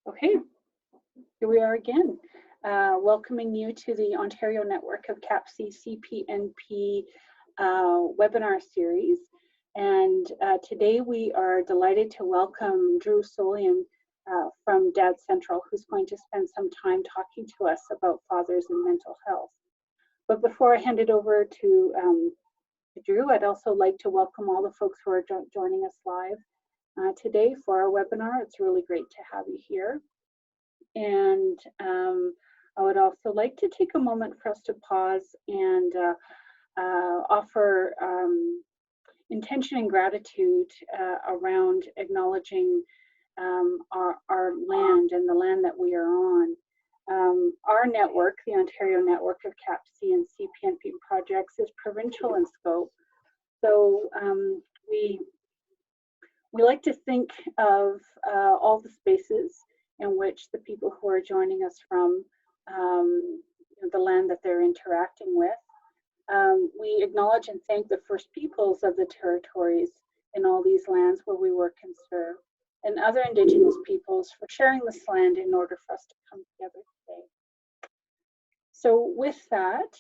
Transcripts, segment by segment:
Okay, here we are again, welcoming you to the Ontario Network of CAPC CPNP webinar series. And today we are delighted to welcome Drew Soleyn from Dad Central, who's going to spend some time talking to us about fathers and mental health. But before I hand it over to Drew, I'd also like to welcome all the folks who are joining us live today for our webinar. It's really great to have you here. And I would also like to take a moment for us to pause and offer intention and gratitude around acknowledging our land and the land that we are on. Our network, the Ontario Network of CAPC and CPNP projects, is provincial in scope. So we like to think of all the spaces in which the people who are joining us from the land that they're interacting with. We acknowledge and thank the First Peoples of the territories in all these lands where we work and serve, and other Indigenous peoples for sharing this land in order for us to come together today. So with that,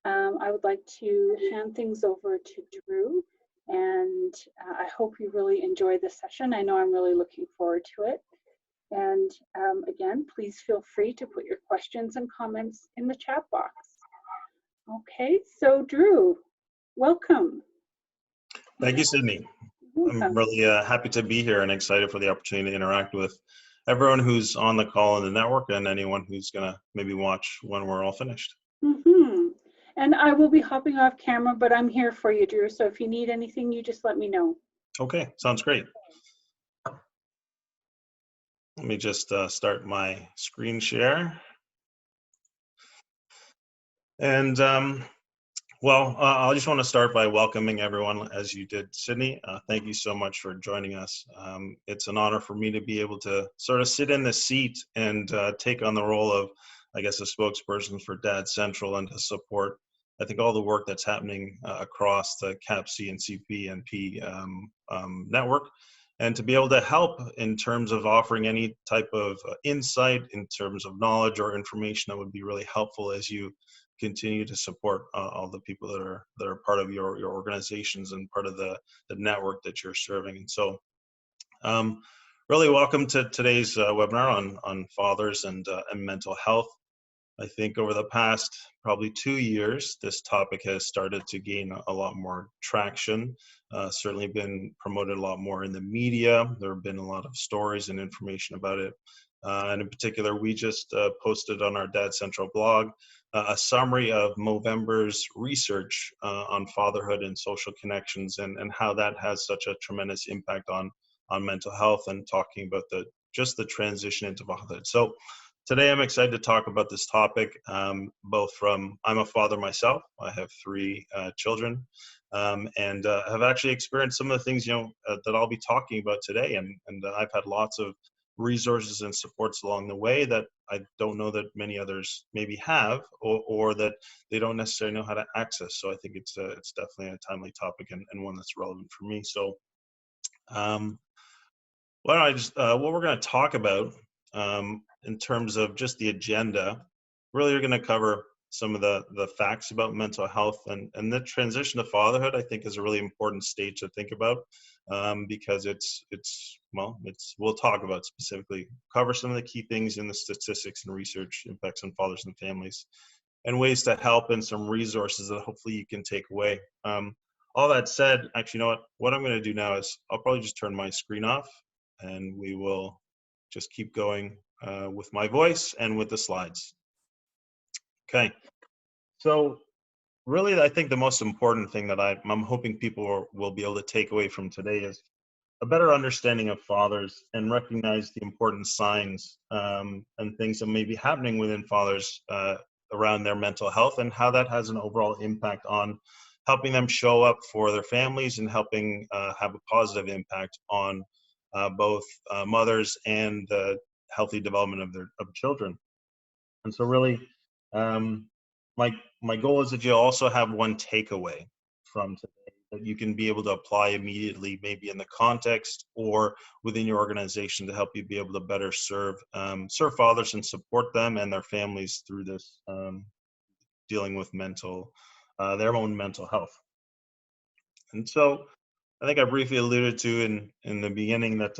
I would like to hand things over to Drew, and I hope you really enjoy this session. I know I'm really looking forward to it. And again, please feel free to put your questions and comments in the chat box. Okay, so Drew, welcome. Thank you, Sydney. I'm really happy to be here and excited for the opportunity to interact with everyone who's on the call in the network and anyone who's gonna maybe watch when we're all finished. And I will be hopping off camera, but I'm here for you, Drew. So if you need anything, you just let me know. Okay, sounds great. Let me just start my screen share. And well, I just want to start by welcoming everyone, as you did, Sydney. Thank you so much for joining us. It's an honor for me to be able to sort of sit in the seat and take on the role of, I guess, a spokesperson for Dad Central and to support, I think, all the work that's happening across the CAPC and CPNP network, and to be able to help in terms of offering any type of insight in terms of knowledge or information that would be really helpful as you continue to support all the people that are part of your organizations and part of the network that you're serving. And so really welcome to today's webinar on fathers and mental health. I think over the past probably 2 years, this topic has started to gain a lot more traction, certainly been promoted a lot more in the media. There have been a lot of stories and information about it. And in particular, we just posted on our Dad Central blog a summary of Movember's research on fatherhood and social connections and how that has such a tremendous impact on mental health, and talking about just the transition into fatherhood. So today I'm excited to talk about this topic, both from, I'm a father myself, I have 3 children, and have actually experienced some of the things that I'll be talking about today, and I've had lots of resources and supports along the way that I don't know that many others maybe have, or that they don't necessarily know how to access. So I think it's definitely a timely topic and one that's relevant for me. So why don't I just, what we're going to talk about in terms of just the agenda, really we're going to cover some of the facts about mental health, and the transition to fatherhood, I think, is a really important stage to think about, because we'll talk about specifically, cover some of the key things in the statistics and research impacts on fathers and families, and ways to help, and some resources that hopefully you can take away. All that said, actually, you know what I'm going to do now is I'll probably just turn my screen off, and we will just keep going with my voice and with the slides. Okay, so really I think the most important thing that I'm hoping people will be able to take away from today is a better understanding of fathers, and recognize the important signs and things that may be happening within fathers around their mental health, and how that has an overall impact on helping them show up for their families, and helping have a positive impact on both mothers and the healthy development of children. And so really, my goal is that you'll also have one takeaway from today that you can be able to apply immediately, maybe in the context or within your organization, to help you be able to better serve fathers and support them and their families through this dealing with their own mental health. And so I think I briefly alluded to in the beginning that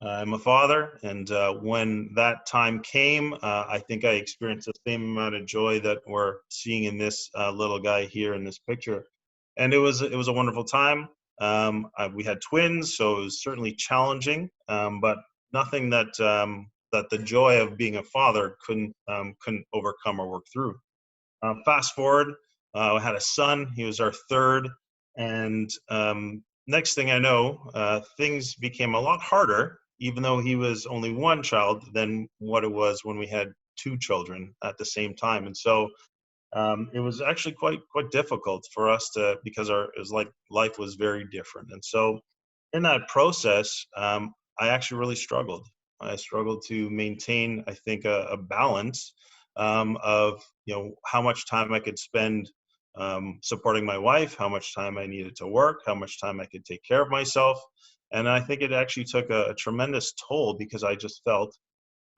I'm a father, and when that time came, I think I experienced the same amount of joy that we're seeing in this little guy here in this picture. And it was a wonderful time. We had twins, so it was certainly challenging, but nothing that the joy of being a father couldn't overcome or work through. Fast forward, I had a son. He was our third, and next thing I know, things became a lot harder, even though he was only one child, than what it was when we had two children at the same time. And so it was actually quite difficult for us because it was like life was very different. And so in that process, I actually really struggled. I struggled to maintain, I think, a balance of how much time I could spend supporting my wife, how much time I needed to work, how much time I could take care of myself. And I think it actually took a tremendous toll, because I just felt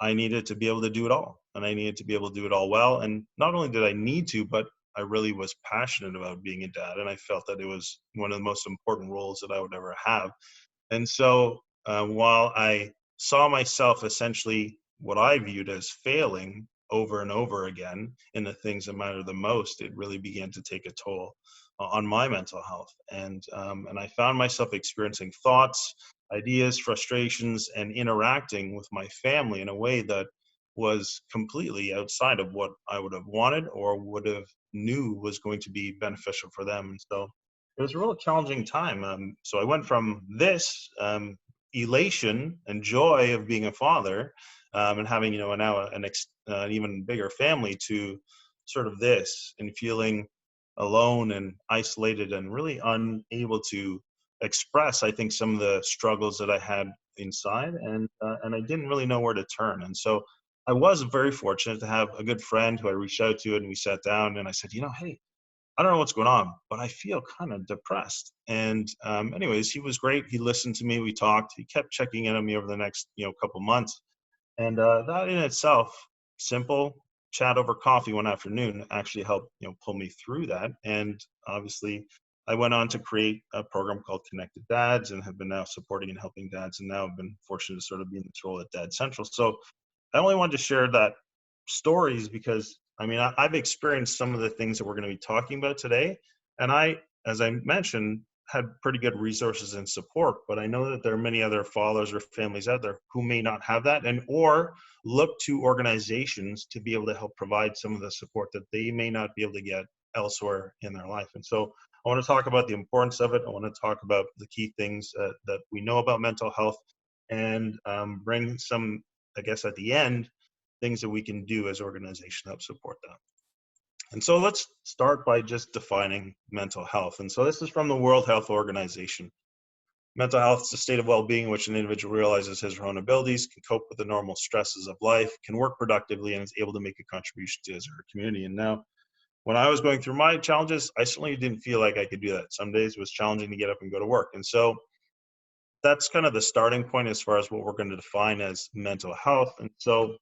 I needed to be able to do it all, and I needed to be able to do it all well. And not only did I need to, but I really was passionate about being a dad, and I felt that it was one of the most important roles that I would ever have. And so while I saw myself essentially what I viewed as failing over and over again in the things that matter the most, it really began to take a toll on my mental health. And I found myself experiencing thoughts, ideas, frustrations, and interacting with my family in a way that was completely outside of what I would have wanted or would have knew was going to be beneficial for them. And so it was a real challenging time. So I went from this elation and joy of being a father and having, now an even bigger family, to sort of this, and feeling alone and isolated and really unable to express, I think, some of the struggles that I had inside, and I didn't really know where to turn. And so I was very fortunate to have a good friend who I reached out to, and we sat down, and I said, hey, I don't know what's going on, but I feel kind of depressed. And anyways, he was great. He listened to me. We talked. He kept checking in on me over the next, couple months. And that in itself, simple chat over coffee one afternoon, actually helped, pull me through that. And obviously, I went on to create a program called Connected Dads, and have been now supporting and helping dads. And now I've been fortunate to sort of be in this role at Dad Central. So I only wanted to share that stories because, I've experienced some of the things that we're going to be talking about today. And as I mentioned, had pretty good resources and support, but I know that there are many other fathers or families out there who may not have that, or look to organizations to be able to help provide some of the support that they may not be able to get elsewhere in their life. And so I want to talk about the importance of it. I want to talk about the key things that we know about mental health, and bring some, I guess, at the end, things that we can do as organizations to help support that. And so let's start by just defining mental health. And so this is from the World Health Organization. Mental health is a state of well-being in which an individual realizes his or her own abilities, can cope with the normal stresses of life, can work productively, and is able to make a contribution to his or her community. And now, when I was going through my challenges, I certainly didn't feel like I could do that. Some days it was challenging to get up and go to work. And so that's kind of the starting point as far as what we're going to define as mental health. And so,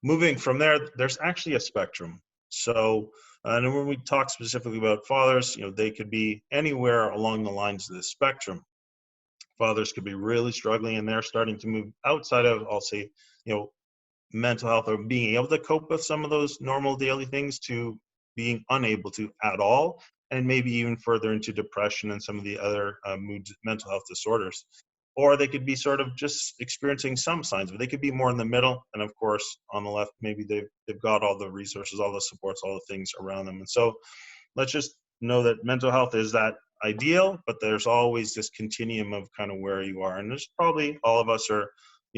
moving from there, there's actually a spectrum. So, and when we talk specifically about fathers, they could be anywhere along the lines of the spectrum. Fathers could be really struggling, and they're starting to move outside of, I'll say, mental health, or being able to cope with some of those normal daily things, to being unable to at all, and maybe even further into depression and some of the other mental health disorders. Or they could be sort of just experiencing some signs, but they could be more in the middle. And of course, on the left, maybe they've got all the resources, all the supports, all the things around them. And so let's just know that mental health is that ideal, but there's always this continuum of kind of where you are. And there's probably, all of us are,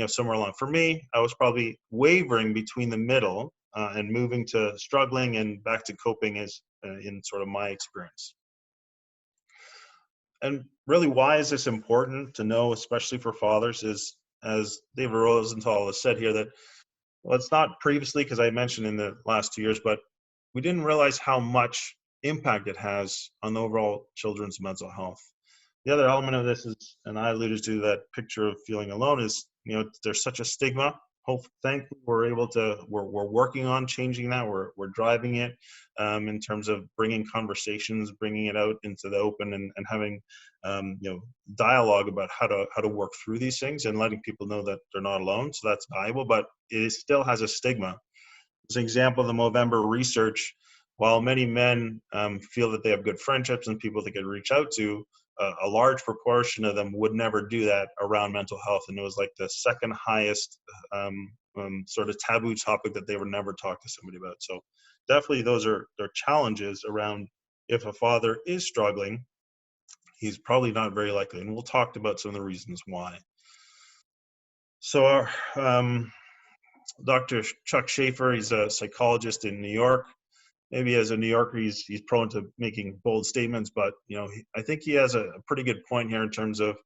somewhere along. For me, I was probably wavering between the middle and moving to struggling and back to coping, as in sort of my experience. And really, why is this important to know, especially for fathers, is, as David Rosenthal has said here, that, well, it's not previously, because I mentioned in the last 2 years, but we didn't realize how much impact it has on the overall children's mental health. The other element of this is, and I alluded to that picture of feeling alone, is, there's such a stigma. Thankfully, we're working on changing that. We're driving it in terms of bringing conversations, bringing it out into the open, and having dialogue about how to work through these things and letting people know that they're not alone. So that's valuable, but it still has a stigma. As an example of the Movember research, while many men feel that they have good friendships and people they could reach out to, a large proportion of them would never do that around mental health. And it was like the second highest sort of taboo topic that they would never talk to somebody about. So definitely those are challenges around. If a father is struggling, he's probably not very likely. And we'll talk about some of the reasons why. So our, Dr. Chuck Schaefer, he's a psychologist in New York. Maybe as a New Yorker, he's prone to making bold statements, but I think he has a pretty good point here in terms of,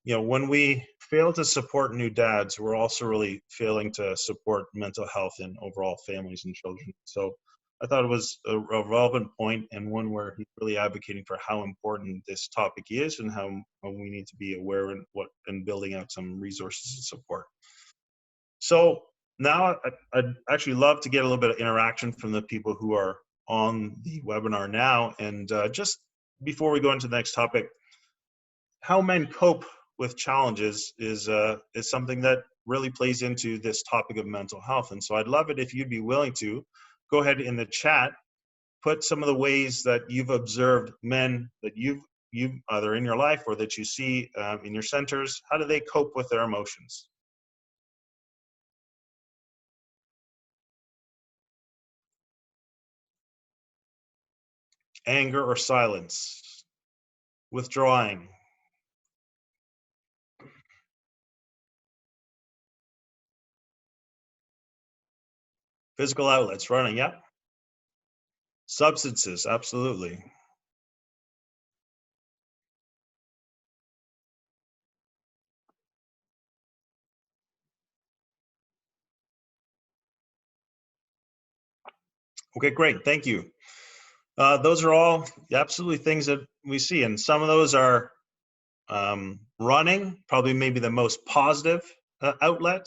when we fail to support new dads, we're also really failing to support mental health in overall families and children. So I thought it was a relevant point, and one where he's really advocating for how important this topic is and how we need to be aware and building out some resources and support. So now I'd actually love to get a little bit of interaction from the people who are on the webinar now. And just before we go into the next topic, how men cope with challenges is something that really plays into this topic of mental health. And so I'd love it if you'd be willing to go ahead in the chat, put some of the ways that you've observed men that you've either in your life or that you see in your centers. How do they cope with their emotions? Anger or silence, withdrawing, physical outlets, running, yeah. Substances, absolutely. Okay, great, thank you. Those are all absolutely things that we see, and some of those are running, probably maybe the most positive outlet,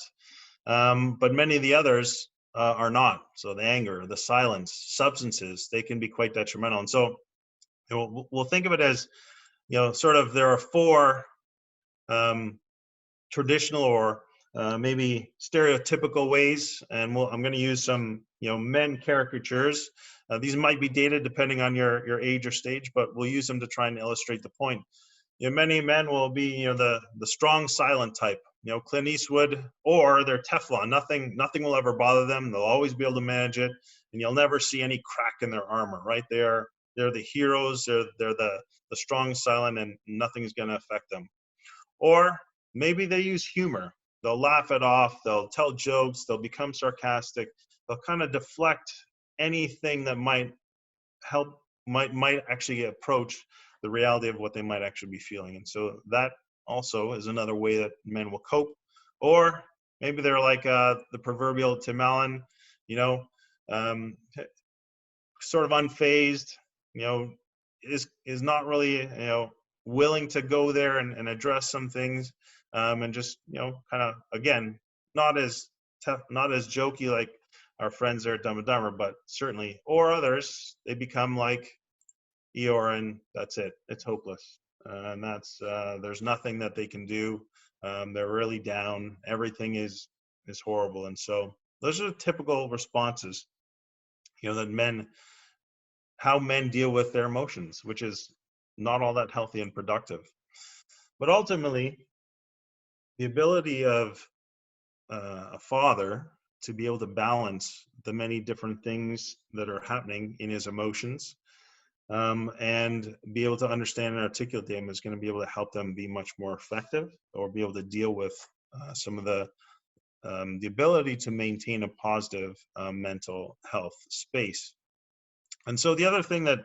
but many of the others are not. So the anger, the silence, substances, they can be quite detrimental. And so we'll think of it as, sort of there are four traditional or maybe stereotypical ways, and I'm going to use some men caricatures. These might be dated depending on your age or stage, but we'll use them to try and illustrate the point. Many men will be the strong silent type, Clint Eastwood, or they're Teflon. Nothing will ever bother them. They'll always be able to manage it, and you'll never see any crack in their armor. Right? They're the heroes. They're the strong silent, and nothing's going to affect them. Or maybe they use humor. They'll laugh it off. They'll tell jokes. They'll become sarcastic. They'll kind of deflect anything that might actually approach the reality of what they might actually be feeling. And so that also is another way that men will cope. Or maybe they're like the proverbial Tim Allen, sort of unfazed, is not really, willing to go there and address some things, and just, kind of, again, not as jokey like our friends there at Dumb and Dumber, but certainly, or others, they become like Eeyore, and that's it. It's hopeless. And that's, there's nothing that they can do. They're really down. Everything is horrible. And so those are the typical responses, that how men deal with their emotions, which is not all that healthy and productive. But ultimately, the ability of a father to be able to balance the many different things that are happening in his emotions, and be able to understand and articulate them, is going to be able to help them be much more effective, or be able to deal with some of the ability to maintain a positive mental health space. And so the other thing that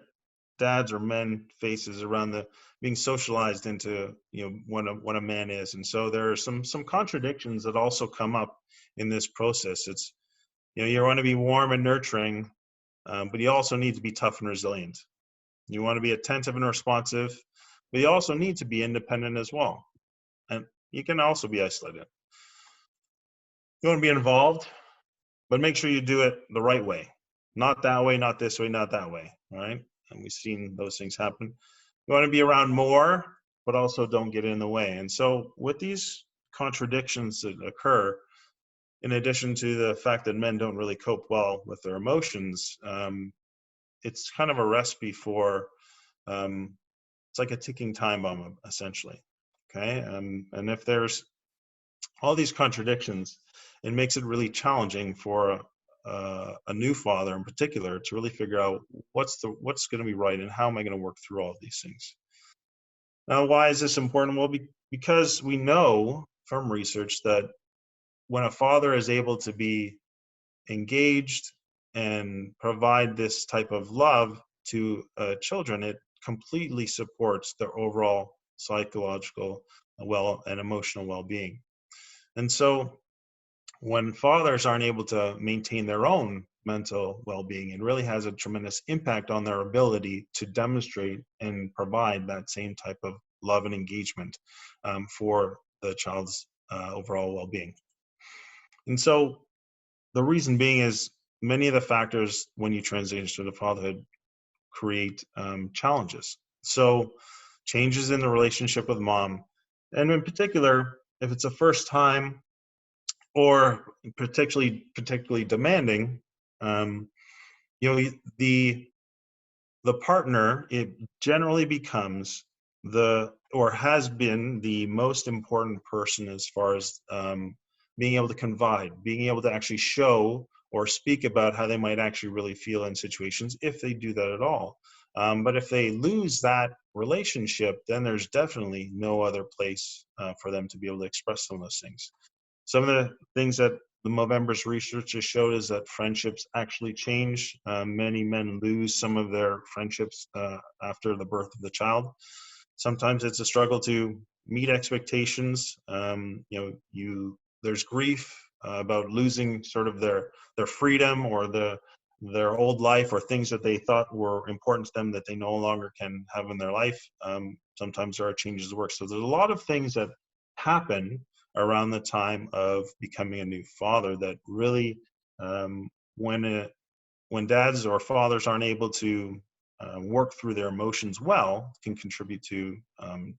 dads or men faces around the being socialized into what a man is. And so there are some contradictions that also come up in this process. It's you want to be warm and nurturing, but you also need to be tough and resilient. You want to be attentive and responsive, but you also need to be independent as well. And you can also be isolated. You want to be involved, but make sure you do it the right way. Not that way, not this way, not that way. All right. And we've seen those things happen. You want to be around more, but also don't get in the way. And so with these contradictions that occur, in addition to the fact that men don't really cope well with their emotions, it's kind of a recipe for, it's like a ticking time bomb, essentially. Okay. And if there's all these contradictions, it makes it really challenging for a new father in particular to really figure out what's going to be right and how am I going to work through all of these things. Now, why is this important? Well, because we know from research that when a father is able to be engaged and provide this type of love to children, it completely supports their overall psychological and emotional well-being. And so when fathers aren't able to maintain their own mental well-being, it really has a tremendous impact on their ability to demonstrate and provide that same type of love and engagement for the child's overall well-being. And so the reason being is many of the factors when you transition to fatherhood create challenges. So changes in the relationship with mom, and in particular, if it's a first time or particularly demanding, the partner, it generally becomes or has been the most important person as far as being able to confide, being able to actually show or speak about how they might actually really feel in situations, if they do that at all. But if they lose that relationship, then there's definitely no other place for them to be able to express some of those things. Some of the things that the Movember's research has showed is that friendships actually change. Many men lose some of their friendships after the birth of the child. Sometimes it's a struggle to meet expectations. There's grief about losing sort of their freedom or their old life, or things that they thought were important to them that they no longer can have in their life. Sometimes there are changes to work. So there's a lot of things that happen around the time of becoming a new father that really, when dads or fathers aren't able to work through their emotions well, can contribute to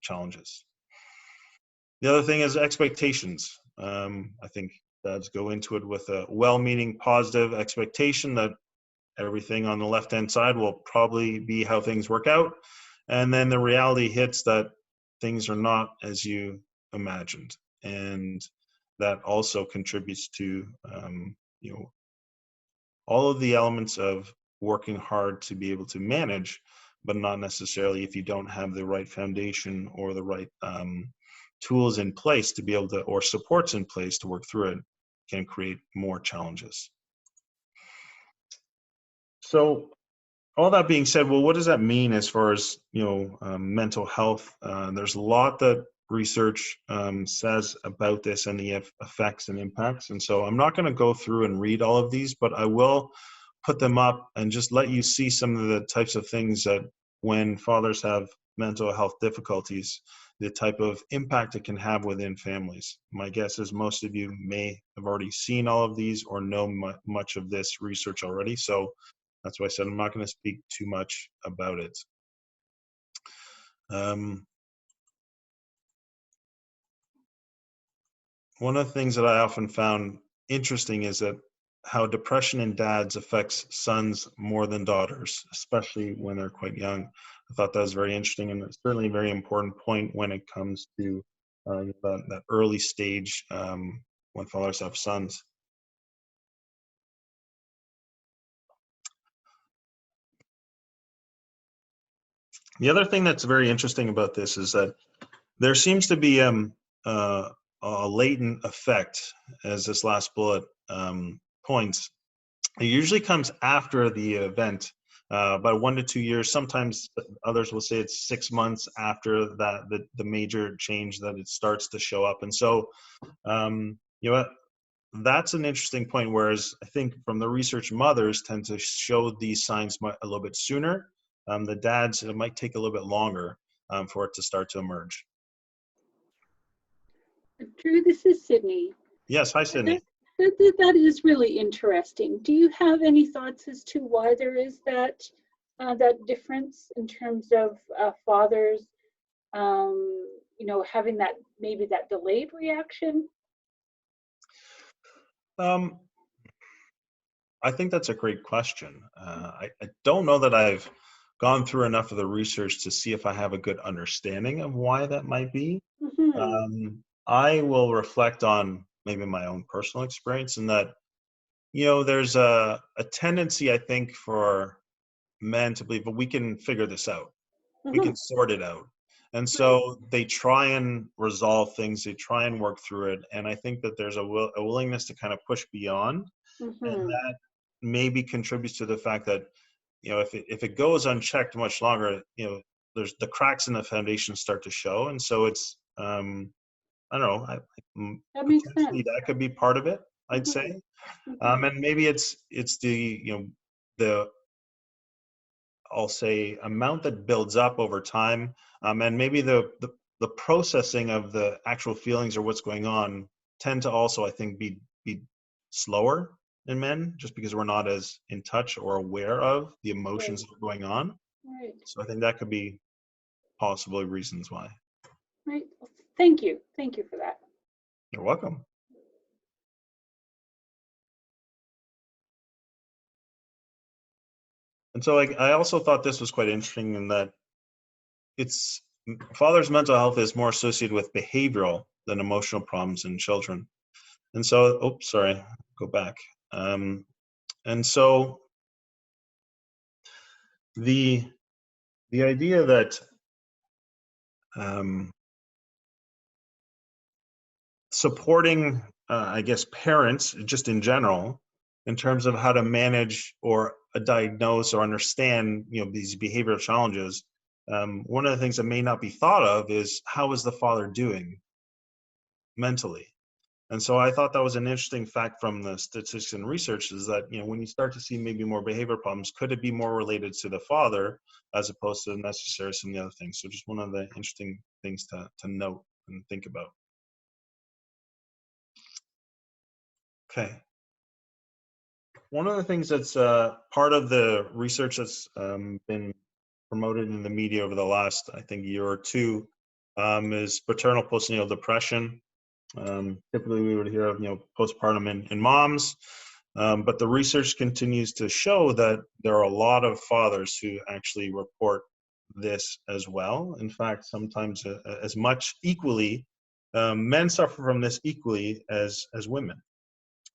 challenges. The other thing is expectations. I think dads go into it with a well-meaning, positive expectation that everything on the left-hand side will probably be how things work out. And then the reality hits that things are not as you imagined. And that also contributes to, all of the elements of working hard to be able to manage, but not necessarily if you don't have the right foundation or the right tools in place to be able to, or supports in place to work through it, can create more challenges. So all that being said, well, what does that mean as far as mental health? There's a lot that research says about this and the effects and impacts. And so I'm not going to go through and read all of these, but I will put them up and just let you see some of the types of things that when fathers have mental health difficulties, the type of impact it can have within families. My guess is most of you may have already seen all of these or know much of this research already. So that's why I said I'm not going to speak too much about it. One of the things that I often found interesting is that how depression in dads affects sons more than daughters, especially when they're quite young. I thought that was very interesting, and it's certainly a very important point when it comes to that early stage when fathers have sons. The other thing that's very interesting about this is that there seems to be a latent effect, as this last bullet points. It usually comes after the event, about 1 to 2 years. Sometimes others will say it's 6 months after that, the major change, that it starts to show up. And so, that's an interesting point. Whereas I think from the research, mothers tend to show these signs a little bit sooner. The dads, it might take a little bit longer for it to start to emerge. Drew, this is Sydney. Yes, hi, Sydney. That is really interesting. Do you have any thoughts as to why there is that difference in terms of fathers, having that maybe that delayed reaction? I think that's a great question. I don't know that I've gone through enough of the research to see if I have a good understanding of why that might be. Mm-hmm. I will reflect on maybe my own personal experience in that, there's a tendency, I think, for men to believe, but we can figure this out. We Mm-hmm. can sort it out. And Right. so they try and resolve things, they try and work through it. And I think that there's a willingness to kind of push beyond. And Mm-hmm. that maybe contributes to the fact that, if it goes unchecked much longer, there's the cracks in the foundation start to show. And so it's, I don't know, That makes potentially sense. that could be part of it, I'd Mm-hmm. say. Mm-hmm. And maybe it's the, the, I'll say, amount that builds up over time, and maybe the processing of the actual feelings or what's going on tend to also, I think, be slower in men, just because we're not as in touch or aware of the emotions Right. that are going on. Right. So I think that could be possibly reasons why. Right. Well, thank you. Thank you for that. You're welcome. And so I also thought this was quite interesting in that it's father's mental health is more associated with behavioral than emotional problems in children. And so, oops, sorry, go back. And so the idea that um, supporting, I guess, parents just in general, in terms of how to manage or diagnose or understand, these behavioral challenges. One of the things that may not be thought of is how is the father doing mentally. And so I thought that was an interesting fact from the statistics and research is that, when you start to see maybe more behavior problems, could it be more related to the father as opposed to necessarily some of the other things? So just one of the interesting things to note and think about. Okay. One of the things that's part of the research that's been promoted in the media over the last, I think, year or two is paternal postnatal depression. Typically, we would hear of postpartum in moms, but the research continues to show that there are a lot of fathers who actually report this as well. In fact, sometimes as much equally, men suffer from this equally as women.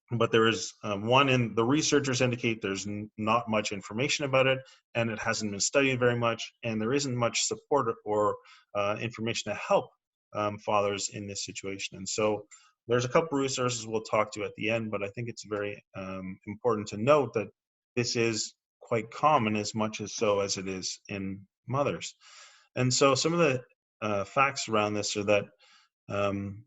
But there is one in the researchers indicate there's not much information about it, and it hasn't been studied very much, and there isn't much support or information to help fathers in this situation. And so there's a couple resources we'll talk to at the end, but I think it's very important to note that this is quite common as much as so as it is in mothers. And so some of the facts around this are that um,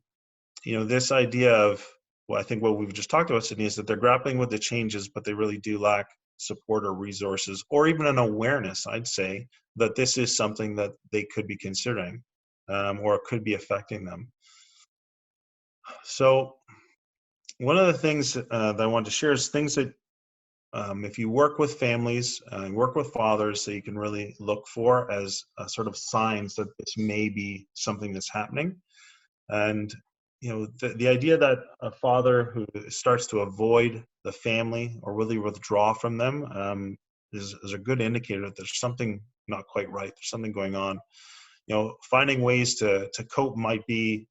this idea of, well, I think what we've just talked about, Sydney, is that they're grappling with the changes, but they really do lack support or resources, or even an awareness, I'd say, that this is something that they could be considering, or it could be affecting them. So one of the things that I wanted to share is things that if you work with families, work with fathers, that you can really look for as sort of signs that this may be something that's happening. And the idea that a father who starts to avoid the family or really withdraw from them is a good indicator that there's something not quite right. There's something going on. Finding ways to cope might be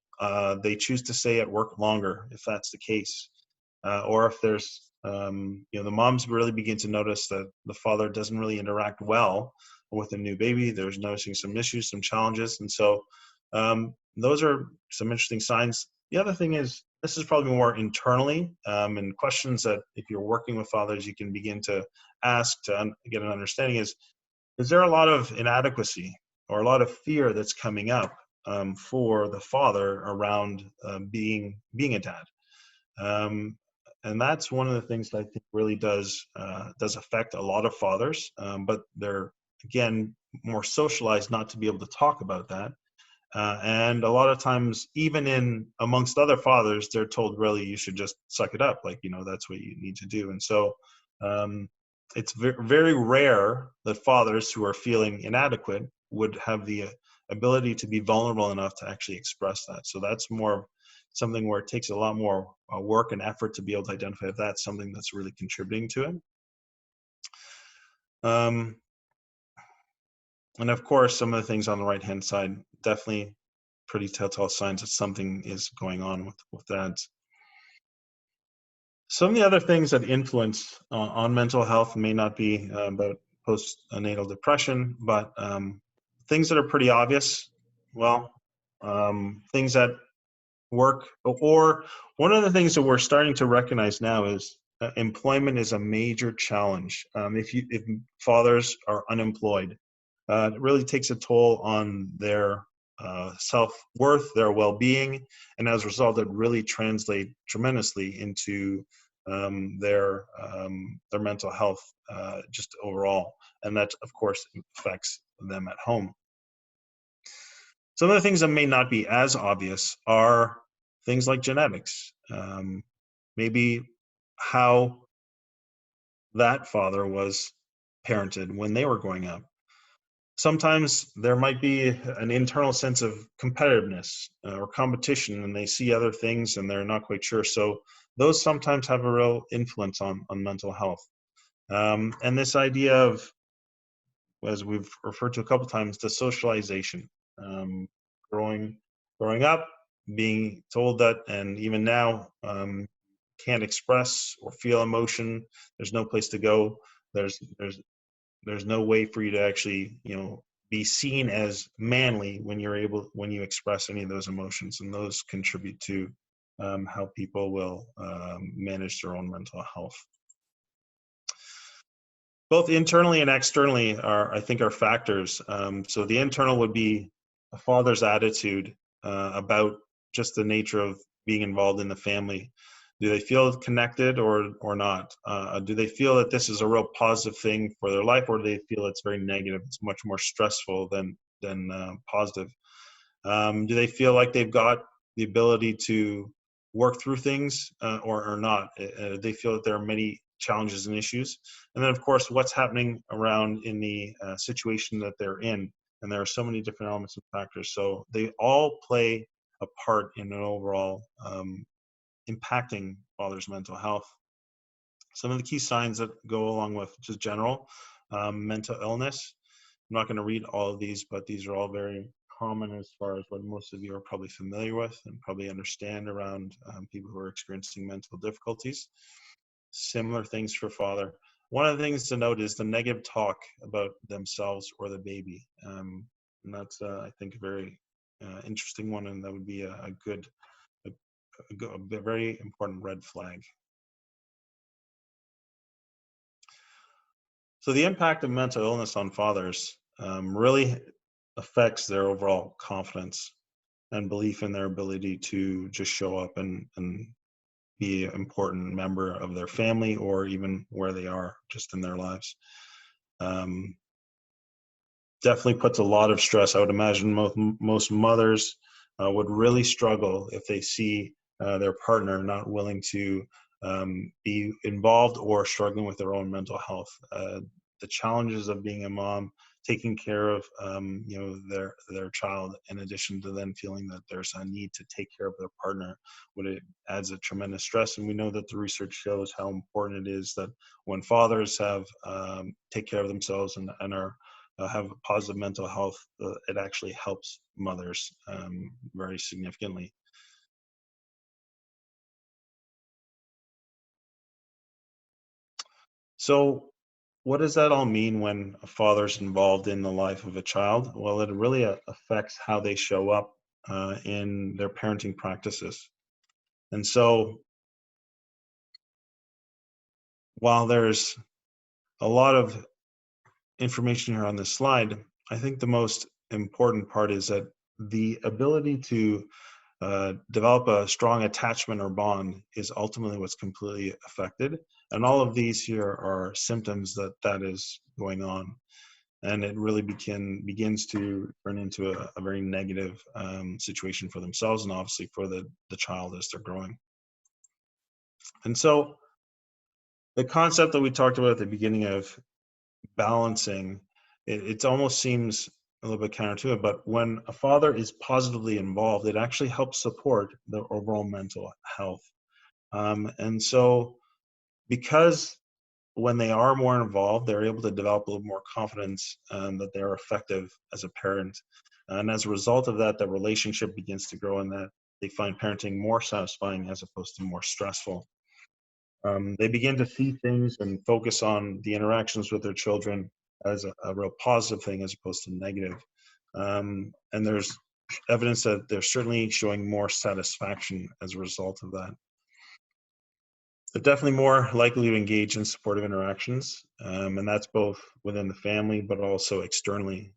they choose to stay at work longer if that's the case, or if there's the moms really begin to notice that the father doesn't really interact well with a new baby. There's noticing some issues, some challenges, and so those are some interesting signs. The other thing is, this is probably more internally, and questions that if you're working with fathers, you can begin to ask to get an understanding is there a lot of inadequacy or a lot of fear that's coming up for the father around being a dad? And that's one of the things that I think really does affect a lot of fathers, but they're, again, more socialized not to be able to talk about that. And a lot of times, even in amongst other fathers, they're told, really, you should just suck it up. Like, that's what you need to do. And so it's very rare that fathers who are feeling inadequate would have the ability to be vulnerable enough to actually express that. So that's more something where it takes a lot more work and effort to be able to identify if that's something that's really contributing to it. And of course, some of the things on the right-hand side, definitely pretty telltale signs that something is going on with that. Some of the other things that influence on mental health may not be about postnatal depression, but things that are pretty obvious. Well, things that work, or one of the things that we're starting to recognize now is employment is a major challenge. If fathers are unemployed, it really takes a toll on their self-worth, their well-being, and as a result, it really translates tremendously into their mental health just overall, and that, of course, affects them at home. Some of the things that may not be as obvious are things like genetics, maybe how that father was parented when they were growing up. Sometimes there might be an internal sense of competitiveness or competition, and they see other things and they're not quite sure. So those sometimes have a real influence on mental health. And this idea of, as we've referred to a couple times, the socialization, growing up, being told that, and even now, can't express or feel emotion. There's no place to go. There's no way for you to actually, be seen as manly when you express any of those emotions, and those contribute to how people will manage their own mental health. Both internally and externally I think, are factors. So the internal would be a father's attitude about just the nature of being involved in the family. Do they feel connected or not? Do they feel that this is a real positive thing for their life, or do they feel it's very negative? It's much more stressful than positive. Do they feel like they've got the ability to work through things or not? They feel that there are many challenges and issues. And then, of course, what's happening around in the situation that they're in. And there are so many different elements and factors. So they all play a part in an overall impacting father's mental health. Some of the key signs that go along with just general mental illness. I'm not going to read all of these, but these are all very common as far as what most of you are probably familiar with and probably understand around people who are experiencing mental difficulties. Similar things for father. One of the things to note is the negative talk about themselves or the baby. And that's, I think, a very interesting one, and that would be a very important red flag. So the impact of mental illness on fathers really affects their overall confidence and belief in their ability to just show up and be an important member of their family, or even where they are just in their lives. Definitely puts a lot of stress. I would imagine most mothers would really struggle if they see their partner not willing to be involved or struggling with their own mental health. The challenges of being a mom, taking care of their child, in addition to then feeling that there's a need to take care of their partner, it adds a tremendous stress. And we know that the research shows how important it is that when fathers take care of themselves and are have positive mental health, it actually helps mothers very significantly. So what does that all mean when a father's involved in the life of a child? Well, it really affects how they show up in their parenting practices. And so while there's a lot of information here on this slide, I think the most important part is that the ability to develop a strong attachment or bond is ultimately what's completely affected. And all of these here are symptoms that is going on. And it really begins to turn into a very negative situation for themselves and obviously for the child as they're growing. And so the concept that we talked about at the beginning of balancing, it almost seems a little bit counter to it, but when a father is positively involved, it actually helps support the overall mental health. And so because when they are more involved, they're able to develop a little more confidence that they're effective as a parent. And as a result of that, the relationship begins to grow and that they find parenting more satisfying as opposed to more stressful. They begin to see things and focus on the interactions with their children as a real positive thing as opposed to negative. And there's evidence that they're certainly showing more satisfaction as a result of that. They're definitely more likely to engage in supportive interactions, and that's both within the family but also externally.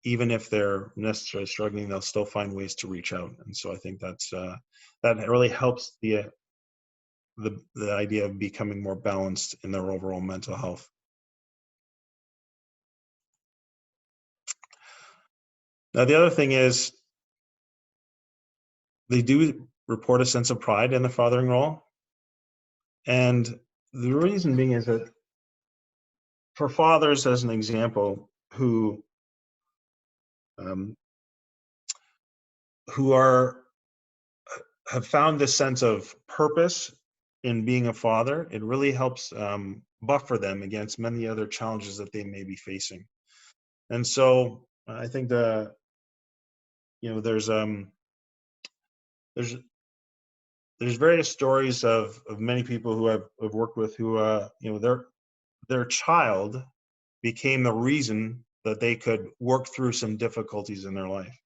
Even if they're necessarily struggling, they'll still find ways to reach out. And so I think that really helps the idea of becoming more balanced in their overall mental health. Now, the other thing is they do report a sense of pride in the fathering role. And the reason being is that for fathers, as an example, who have found this sense of purpose in being a father, it really helps buffer them against many other challenges that they may be facing. And so I think there's various stories of many people who I've worked with who their child became the reason that they could work through some difficulties in their life.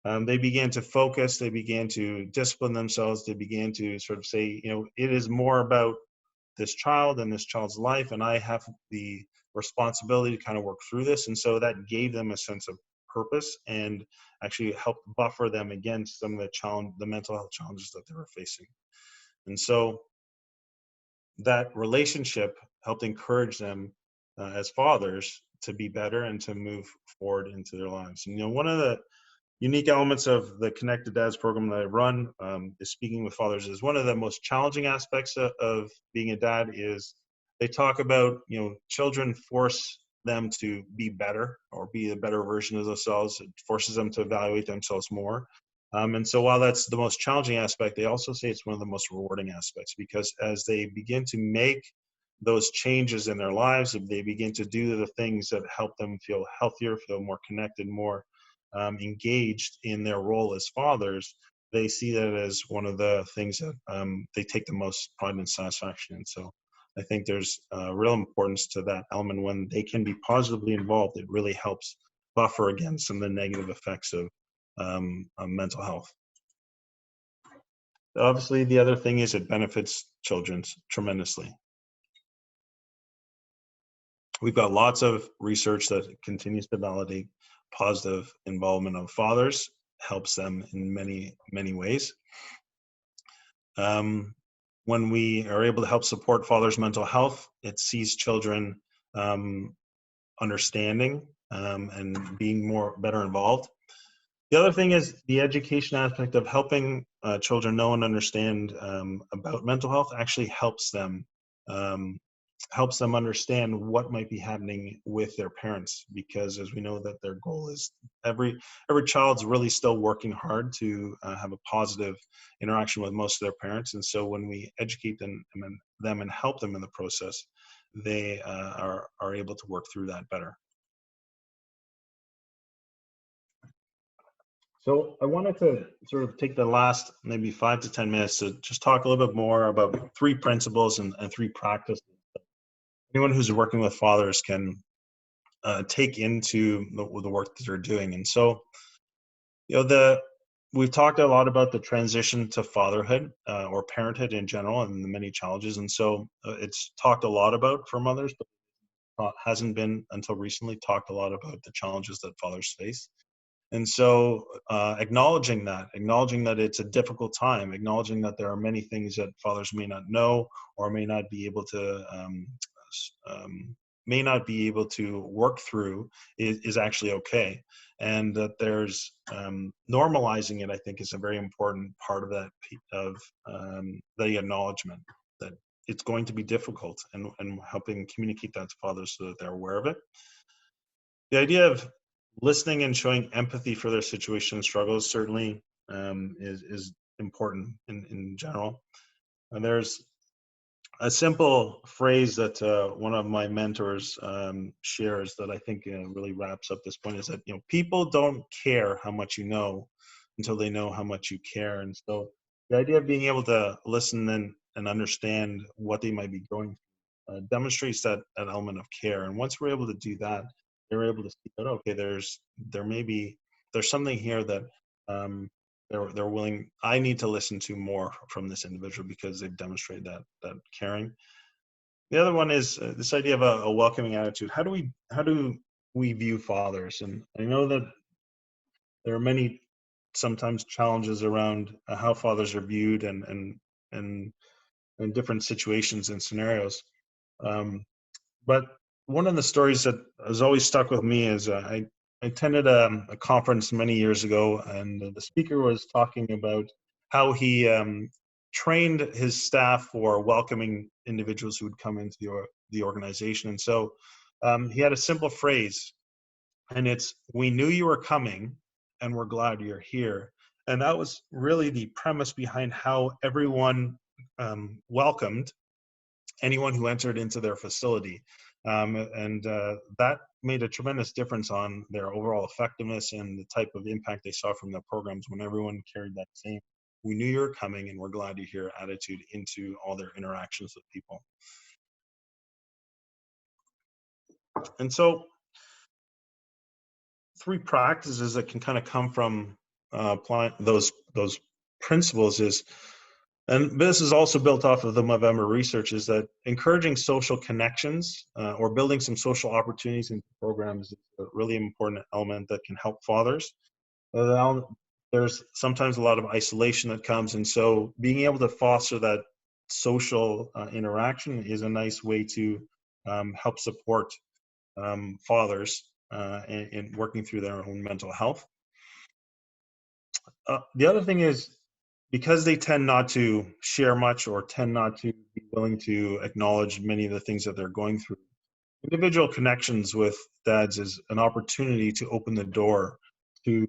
They began to focus, they began to discipline themselves, they began to sort of say, it is more about this child and this child's life, and I have the responsibility to kind of work through this. And so that gave them a sense of purpose and actually helped buffer them against some of the mental health challenges that they were facing. And so that relationship helped encourage them as fathers to be better and to move forward into their lives. And one of the unique elements of the Connected Dads program that I run is speaking with fathers. Is one of the most challenging aspects of being a dad is they talk about, children force them to be better or be a better version of themselves. It forces them to evaluate themselves more. And so while that's the most challenging aspect, they also say it's one of the most rewarding aspects, because as they begin to make those changes in their lives, if they begin to do the things that help them feel healthier, feel more connected, more engaged in their role as fathers, they see that as one of the things that they take the most pride and satisfaction in. So I think there's real importance to that element. When they can be positively involved, it really helps buffer against some of the negative effects of mental health. Obviously, the other thing is it benefits children tremendously. We've got lots of research that continues to validate positive involvement of fathers helps them in many, many ways. When we are able to help support fathers' mental health, it sees children understanding and being better involved. The other thing is the education aspect of helping children know and understand about mental health actually helps them understand what might be happening with their parents, because as we know that their goal is every child's really still working hard to have a positive interaction with most of their parents. And so when we educate them and help them in the process, they are able to work through that better. So I wanted to sort of take the last maybe 5 to 10 minutes to just talk a little bit more about 3 principles and 3 practices that anyone who's working with fathers can take into the work that they're doing. And so, we've talked a lot about the transition to fatherhood or parenthood in general and the many challenges. And so it's talked a lot about for mothers, but hasn't been until recently talked a lot about the challenges that fathers face. And so acknowledging that it's a difficult time, acknowledging that there are many things that fathers may not know or may not be able to work through is actually okay. And that there's normalizing it, I think, is a very important part of that, of the acknowledgement that it's going to be difficult, and helping communicate that to fathers so that they're aware of it. The idea of listening and showing empathy for their situation and struggles certainly is important in general. And there's a simple phrase that one of my mentors shares that I think really wraps up this point, is that, people don't care how much you know until they know how much you care. And so the idea of being able to listen and understand what they might be going through demonstrates that element of care. And once we're able to do that, they're able to see that, okay, there's something here that they're willing, I need to listen to more from this individual because they've demonstrated that caring. The other one is this idea of a welcoming attitude. How do we view fathers? And I know that there are many sometimes challenges around how fathers are viewed and in different situations and scenarios. But one of the stories that has always stuck with me is I attended a conference many years ago, and the speaker was talking about how he trained his staff for welcoming individuals who would come into the organization. And so he had a simple phrase, and it's, "We knew you were coming, and we're glad you're here." And that was really the premise behind how everyone welcomed anyone who entered into their facility. That made a tremendous difference on their overall effectiveness and the type of impact they saw from their programs when everyone carried that same "we knew you were coming and we're glad you're here" attitude into all their interactions with people. And so 3 practices that can kind of come from applying those principles is, and this is also built off of the Movember research, is that encouraging social connections or building some social opportunities in programs is a really important element that can help fathers. There's sometimes a lot of isolation that comes, and so being able to foster that social interaction is a nice way to help support fathers in working through their own mental health. The other thing is, because they tend not to share much or tend not to be willing to acknowledge many of the things that they're going through, individual connections with dads is an opportunity to open the door to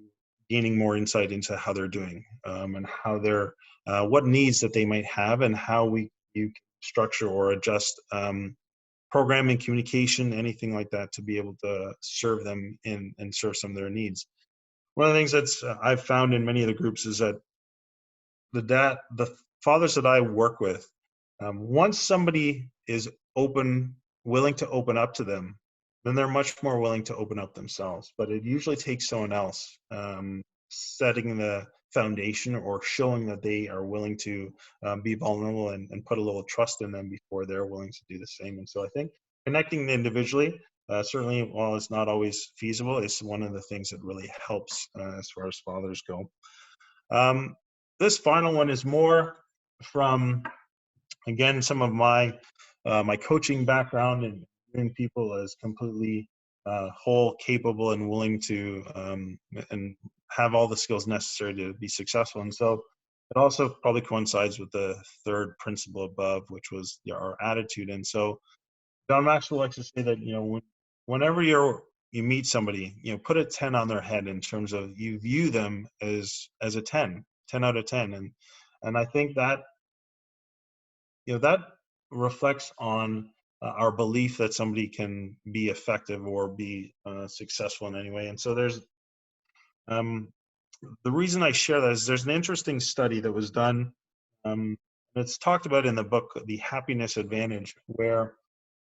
gaining more insight into how they're doing and how they're, what needs that they might have, and how you structure or adjust programming, communication, anything like that, to be able to serve them and serve some of their needs. One of the things that's I've found in many of the groups is that the fathers that I work with, once somebody is willing to open up to them, then they're much more willing to open up themselves. But it usually takes someone else setting the foundation or showing that they are willing to be vulnerable and put a little trust in them before they're willing to do the same. And so I think connecting individually, certainly while it's not always feasible, is one of the things that really helps as far as fathers go. This final one is more from, again, some of my coaching background and viewing people as completely whole, capable, and willing to and have all the skills necessary to be successful. And so it also probably coincides with the third principle above, which was our attitude. And so John Maxwell likes to say that, whenever you meet somebody, put a 10 on their head in terms of you view them as a 10 out of 10. And I think that, that reflects on our belief that somebody can be effective or be successful in any way. And so there's, the reason I share that is there's an interesting study that was done. It's talked about in the book, The Happiness Advantage, where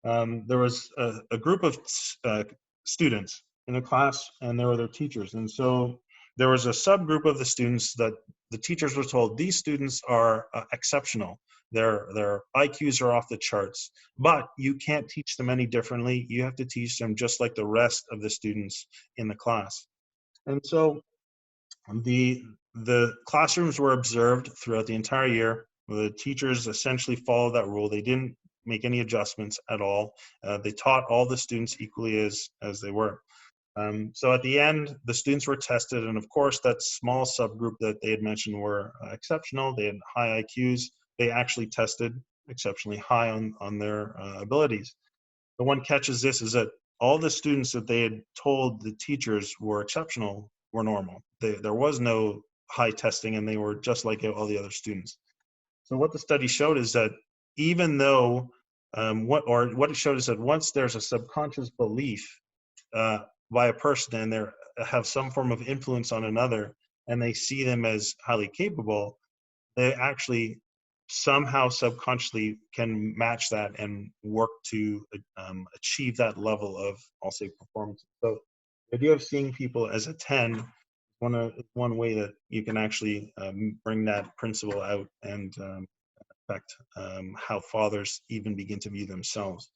there was a group of students in a class, and there were their teachers. And so there was a subgroup of the students that the teachers were told, these students are exceptional. Their IQs are off the charts, but you can't teach them any differently. You have to teach them just like the rest of the students in the class. And so the classrooms were observed throughout the entire year. The teachers essentially followed that rule. They didn't make any adjustments at all. They taught all the students equally as they were. So at the end, the students were tested, and of course, that small subgroup that they had mentioned were exceptional. They had high IQs. They actually tested exceptionally high on their abilities. The one catch is this, is that all the students that they had told the teachers were exceptional were normal. There was no high testing, and they were just like all the other students. So what the study showed is that even though, what it showed is that once there's a subconscious belief by a person and they have some form of influence on another, and they see them as highly capable, they actually somehow subconsciously can match that and work to achieve that level of, I'll say, performance. So the idea of seeing people as a 10, one way that you can actually bring that principle out and affect how fathers even begin to view themselves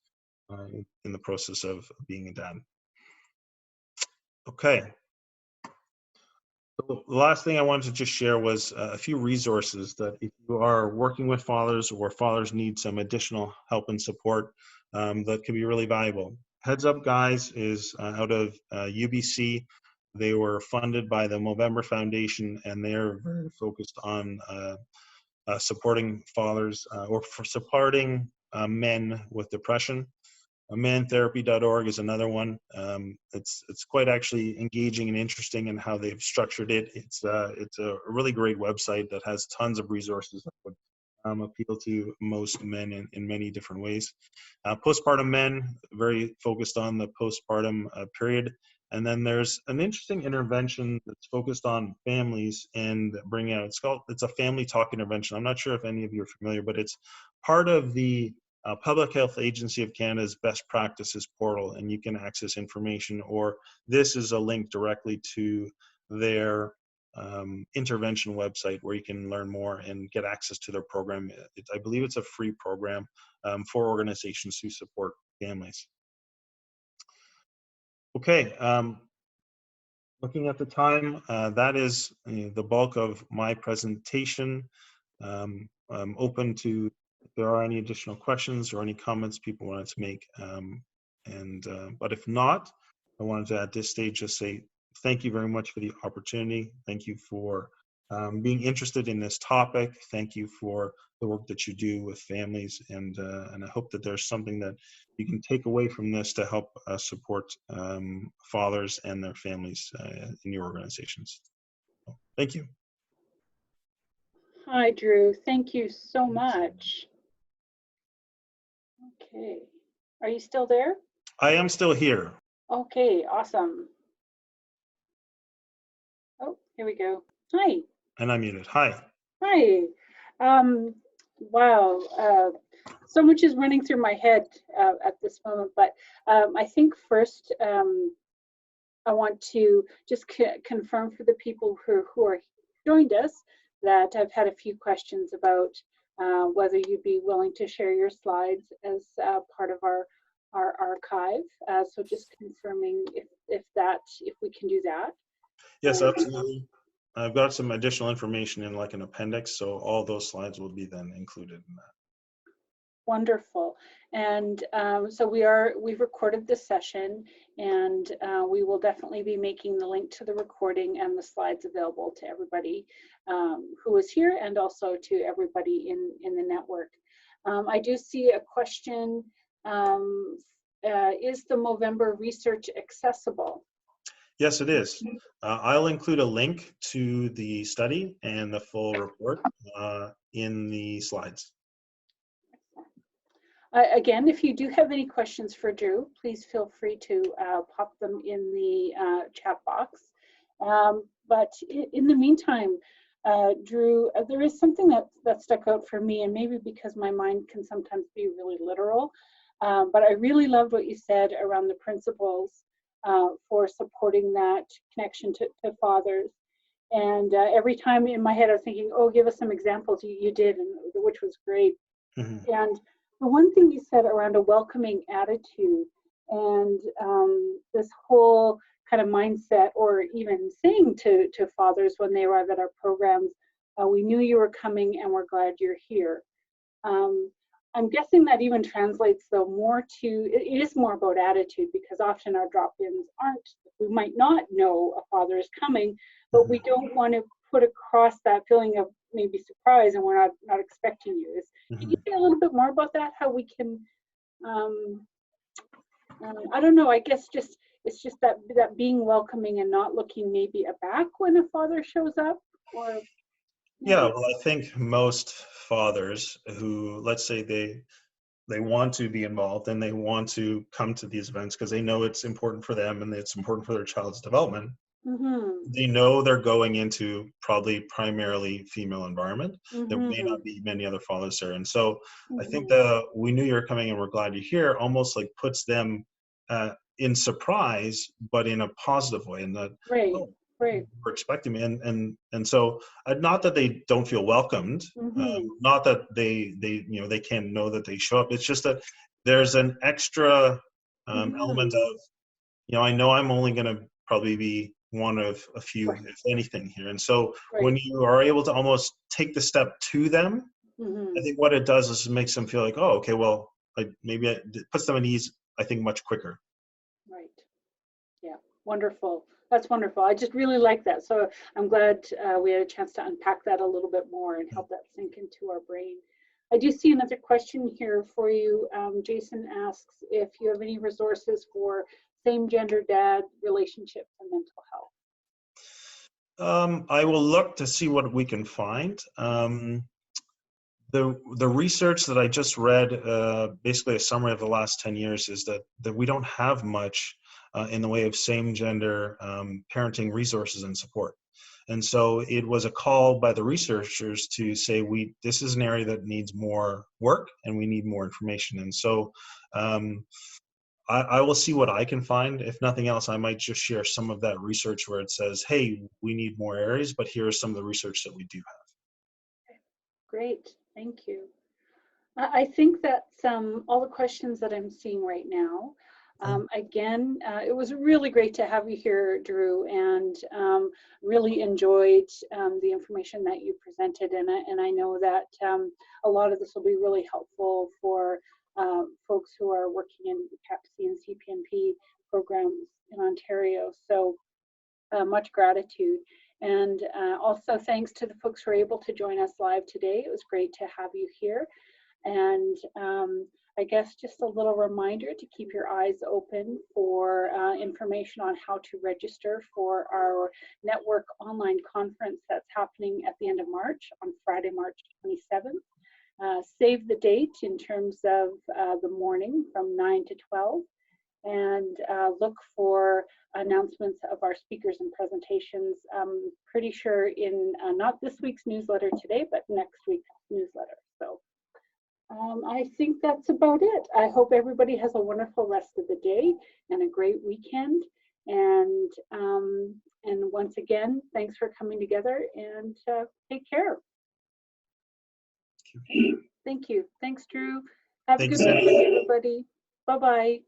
in the process of being a dad. Okay. So the last thing I wanted to just share was a few resources that if you are working with fathers or fathers need some additional help and support, that can be really valuable. Heads Up Guys is out of UBC. They were funded by the Movember Foundation, and they're very focused on supporting fathers or for supporting men with depression. Mantherapy.org is another one. It's quite actually engaging and interesting in how they've structured it. It's a really great website that has tons of resources that would appeal to most men in many different ways. Postpartum Men, very focused on the postpartum period. And then there's an interesting intervention that's focused on families and bringing out, it's a family talk intervention. I'm not sure if any of you are familiar, but it's part of the Public Health Agency of Canada's best practices portal, and you can access information, or this is a link directly to their intervention website where you can learn more and get access to their program. I believe it's a free program for organizations who support families. Okay, looking at the time, that is the bulk of my presentation. I'm open to if there are any additional questions or any comments people wanted to make. But if not, I wanted to at this stage just say thank you very much for the opportunity. Thank you for being interested in this topic. Thank you for the work that you do with families, and I hope that there's something that you can take away from this to help support fathers and their families in your organizations. So, thank you. Hi, Drew. Thank you so much. Okay. Are you still there? I am still here. Okay, awesome. Oh, here we go. Hi. And I'm muted. Hi. Hi. Wow. So much is running through my head at this moment, but I think first I want to just confirm for the people who are joined us that I've had a few questions about whether you'd be willing to share your slides as part of our archive. So just confirming if we can do that. Yes, absolutely. I've got some additional information in like an appendix, so all those slides will be then included in that. Wonderful. And so we've recorded this session, and we will definitely be making the link to the recording and the slides available to everybody who is here, and also to everybody in the network. I do see a question, is the Movember research accessible? Yes, it is. I'll include a link to the study and the full report in the slides. Again, if you do have any questions for Drew, please feel free to pop them in the chat box. But in the meantime, Drew, there is something that stuck out for me, and maybe because my mind can sometimes be really literal, but I really loved what you said around the principles for supporting that connection to fathers. And every time in my head I was thinking, oh, give us some examples. You did, and which was great. Mm-hmm. And the one thing you said around a welcoming attitude, and this whole kind of mindset, or even saying to fathers when they arrive at our programs, we knew you were coming and we're glad you're here. I'm guessing that even translates though more to, it is more about attitude, because often our drop-ins aren't, we might not know a father is coming, but we don't want to put across that feeling of maybe surprise and we're not expecting you. Can you say a little bit more about that? How we can, I don't know, I guess it's just that being welcoming and not looking maybe aback when a father shows up, or Yeah, well, I think most fathers who, let's say they want to be involved and they want to come to these events because they know it's important for them and it's important for their child's development. They know they're going into probably primarily female environment. There may not be many other fathers there. And so I think we knew you were coming and we're glad you're here almost like puts them in surprise, but in a positive way. And that, oh, we're expecting me. And so not that they don't feel welcomed, not that they can't know that they show up. It's just that there's an extra element of, I know I'm only going to probably be one of a few, if anything, here. And so when you are able to almost take the step to them, I think what it does is it makes them feel like, oh, okay, well, maybe it puts them at ease, I think, much quicker. Right. Yeah. Wonderful. That's wonderful. I just really like that. So I'm glad we had a chance to unpack that a little bit more and help that sink into our brain. I do see another question here for you. Jason asks if you have any resources for same-gender dad relationships and mental health. I will look to see what we can find. The research that I just read, basically a summary of the last 10 years, is that we don't have much in the way of same-gender parenting resources and support. And so it was a call by the researchers to say, this is an area that needs more work and we need more information. And so I will see what I can find. If nothing else, I might just share some of that research where it says, hey, we need more areas, but here are some of the research that we do have. Great, thank you. I think that's all the questions that I'm seeing right now. Again, it was really great to have you here, Drew, and really enjoyed the information that you presented. And I know that a lot of this will be really helpful for folks who are working in CAPC and CPNP programs in Ontario. So much gratitude. And also thanks to the folks who were able to join us live today. It was great to have you here. And I guess just a little reminder to keep your eyes open for information on how to register for our network online conference that's happening at the end of March, on Friday, March 27th. Save the date in terms of the morning from 9 to 12. And look for announcements of our speakers and presentations. I'm pretty sure in not this week's newsletter today, but next week's newsletter. So I think that's about it. I hope everybody has a wonderful rest of the day and a great weekend. And once again, thanks for coming together, and take care. Thank you. Thanks, Drew. Have a good weekend, everybody. Bye-bye.